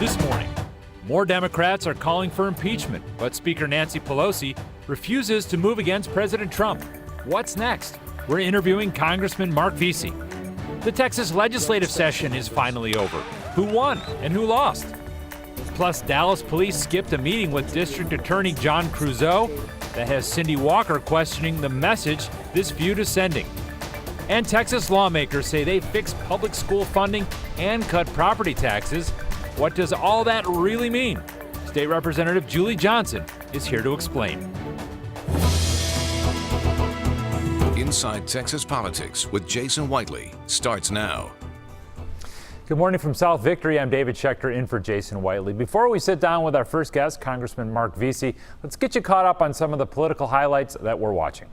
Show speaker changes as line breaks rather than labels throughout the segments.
This morning, more Democrats are calling for impeachment, but Speaker Nancy Pelosi refuses to move against President Trump. What's next? We're interviewing Congressman Mark Vesey. The Texas legislative session is finally over. Who won and who lost? Plus, Dallas police skipped a meeting with District Attorney John Creuzot that has Cindy Walker questioning the message this feud is sending. And Texas lawmakers say they fixed public school funding and cut property taxes. What does all that really mean? State Representative Julie Johnson is here to explain.
Inside Texas Politics with Jason Whiteley starts now.
Good morning from South Victory. I'm David Schechter in for Jason Whiteley. Before we sit down with our first guest, Congressman Mark Vesey, let's get you caught up on some of the political highlights that we're watching.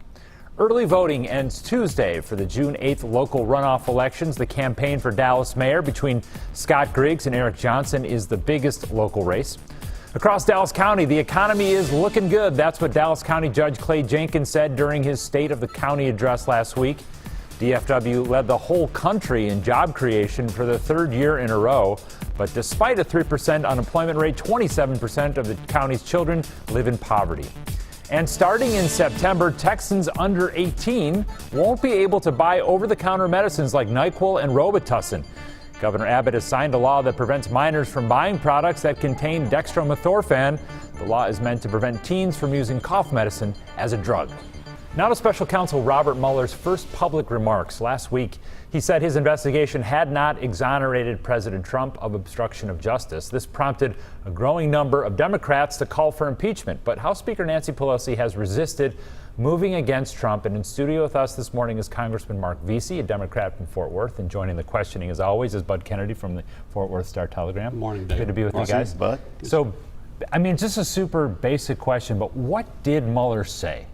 Early voting ends Tuesday for the June 8th local runoff elections. The campaign for Dallas mayor between Scott Griggs and Eric Johnson is the biggest local race. Across Dallas County, the economy is looking good. That's what Dallas County Judge Clay Jenkins said during his State of the County address last week. DFW led the whole country in job creation for the third year in a row. But despite a 3% unemployment rate, 27% of the county's children live in poverty. And starting in September, Texans under 18 won't be able to buy over-the-counter medicines like NyQuil and Robitussin. Governor Abbott has signed a law that prevents minors from buying products that contain dextromethorphan. The law is meant to prevent teens from using cough medicine as a drug. Now to Special Counsel Robert Mueller's first public remarks. Last week, he said his investigation had not exonerated President Trump of obstruction of justice. This prompted a growing number of Democrats to call for impeachment. But House Speaker Nancy Pelosi has resisted moving against Trump. And in studio with us this morning is Congressman Mark Vesey, a Democrat from Fort Worth. And joining the questioning, as always, is Bud Kennedy from the Fort Worth Star-Telegram.
Good morning, Dave.
Good to be with you guys.
Bud.
So, I mean, just a super basic question, but what did Mueller say?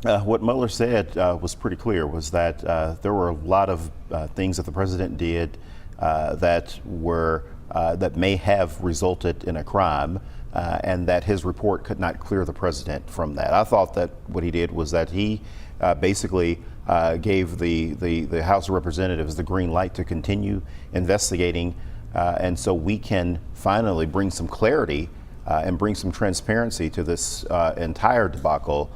What Mueller said was pretty clear, was that there were a lot of things that the president did that may have resulted in a crime, and that his report could not clear the president from that. I thought that what he did was that he basically gave the House of Representatives the green light to continue investigating, and so we can finally bring some clarity and bring some transparency to this entire debacle.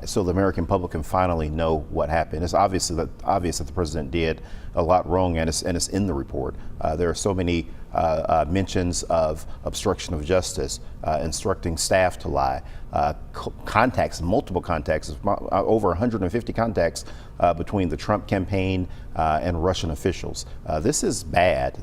So the American public can finally know what happened. It's obvious that the president did a lot wrong, and it's in the report. There are so many mentions of obstruction of justice, instructing staff to lie, multiple contacts, over 150 contacts between the Trump campaign and Russian officials. This is bad.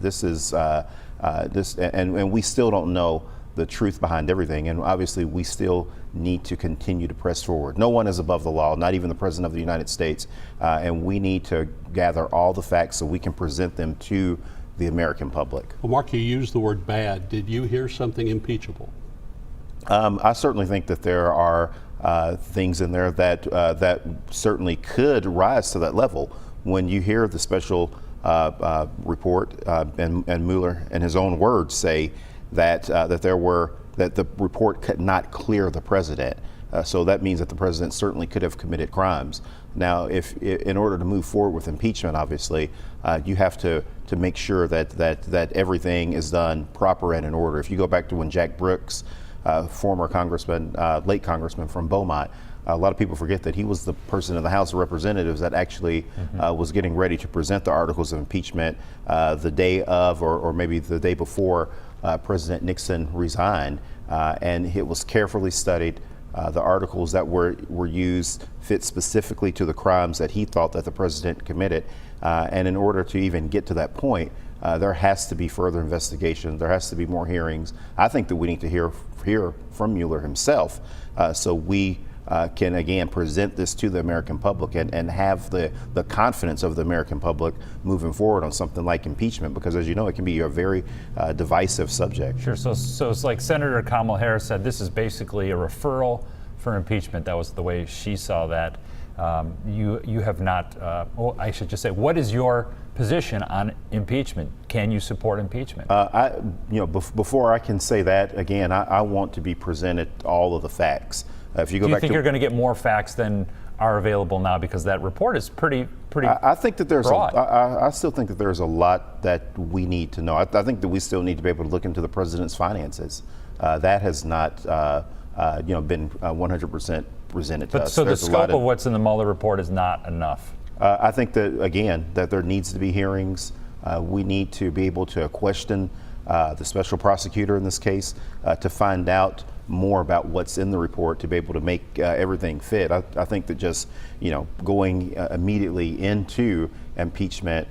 And we still don't know the truth behind everything, and obviously we still need to continue to press forward. No one is above the law, not even the President of the United States, and we need to gather all the facts so we can present them to the American public.
Well, Mark, you used the word bad. Did you hear something impeachable?
I certainly think that there are things in there that certainly could rise to that level. When you hear the special report and Mueller, in his own words, say that the report could not clear the president. So that means that the president certainly could have committed crimes. Now, if in order to move forward with impeachment, obviously, you have to make sure that everything is done proper and in order. If you go back to when Jack Brooks, former congressman, late congressman from Beaumont, a lot of people forget that he was the person in the House of Representatives that actually was getting ready to present the articles of impeachment the day of, or maybe the day before President Nixon resigned, and it was carefully studied. The articles that were used fit specifically to the crimes that he thought that the president committed, and in order to even get to that point, there has to be further investigation. There has to be more hearings. I think that we need to hear from Mueller himself, so we can again present this to the American public and have the confidence of the American public moving forward on something like impeachment, because as you know, it can be a very divisive subject.
Sure. So it's like Senator Kamala Harris said, this is basically a referral for impeachment. That was the way she saw that. You have not, I should just say, what is your position on impeachment? Can you support impeachment?
Before I can say that, again, I want to be presented all of the facts. If you go
Do you
back
think
to,
you're going to get more facts than are available now? Because that report is pretty.
I think that there's
broad.
I still think that there's a lot that we need to know. I think that we still need to be able to look into the president's finances. That has not been 100% presented to us.
But so the
There's a
scope
lot
of what's in the Mueller report is not enough.
I think that, again, that there needs to be hearings. We need to be able to question the special prosecutor in this case to find out more about what's in the report to be able to make everything fit. I think that just, going immediately into impeachment,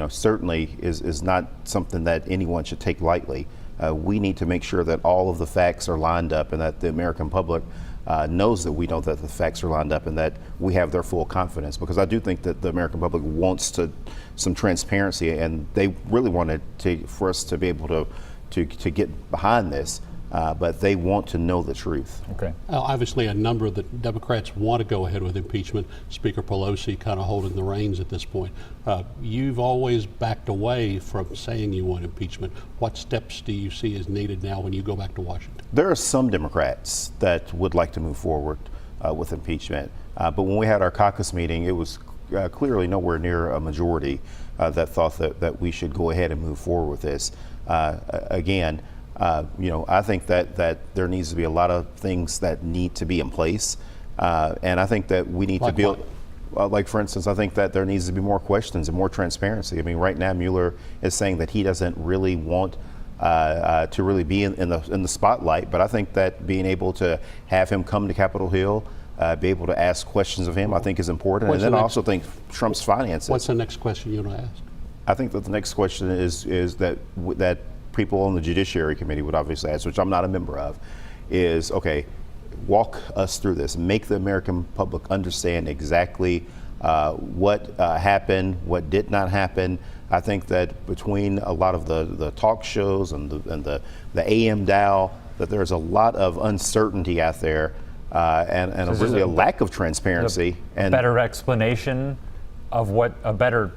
certainly is not something that anyone should take lightly. We need to make sure that all of the facts are lined up and that the American public knows that we know that the facts are lined up and that we have their full confidence, because I do think that the American public wants some transparency, and they really wanted for us to be able to get behind this, but they want to know the truth.
Okay.
Obviously, a number of the Democrats want to go ahead with impeachment. Speaker Pelosi kind of holding the reins at this point. You've always backed away from saying you want impeachment. What steps do you see as needed now when you go back to Washington? There
are some Democrats that would like to move forward with impeachment, but when we had our caucus meeting, it was clearly nowhere near a majority that thought that we should go ahead and move forward with this. Again, I think that there needs to be a lot of things that need to be in place, and I think that we need to build. Like, for instance, I think that there needs to be more questions and more transparency. I mean, right now Mueller is saying that he doesn't really want to really be in the spotlight, but I think that being able to have him come to Capitol Hill, be able to ask questions of him, I think is important. And then I also think Trump's finances.
What's the next question you want to ask?
I think that the next question is that people on the Judiciary Committee would obviously ask, which I'm not a member of, is, okay, walk us through this. Make the American public understand exactly what happened, what did not happen. I think that between a lot of the talk shows and the AM dial, that there's a lot of uncertainty out there and really a lack of transparency.
And better explanation of a better,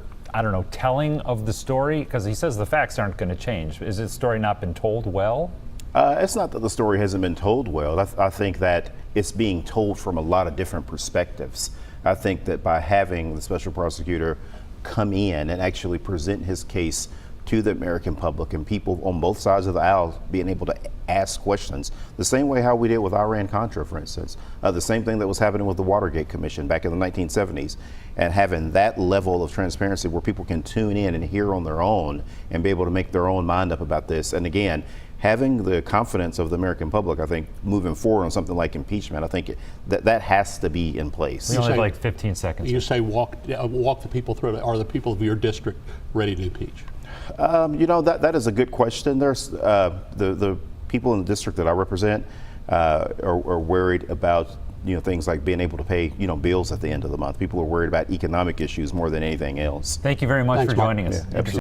telling of the story? Because he says the facts aren't going to change. Is this story not been told well?
It's not that the story hasn't been told well. I think that it's being told from a lot of different perspectives. I think that by having the special prosecutor come in and actually present his case to the American public and people on both sides of the aisle being able to ask questions, the same way how we did with Iran-Contra, for instance, the same thing that was happening with the Watergate Commission back in the 1970s, and having that level of transparency where people can tune in and hear on their own and be able to make their own mind up about this. And again, having the confidence of the American public, I think, moving forward on something like impeachment, I think that has to be in place.
We only have like 15 seconds.
You say walk the people through it. Are the people of your district ready to impeach?
That is a good question. There's the people in the district that I represent are worried about things like being able to pay bills at the end of the month. People are worried about economic issues more than anything else.
Thank you very much for joining us.
Yeah, absolutely.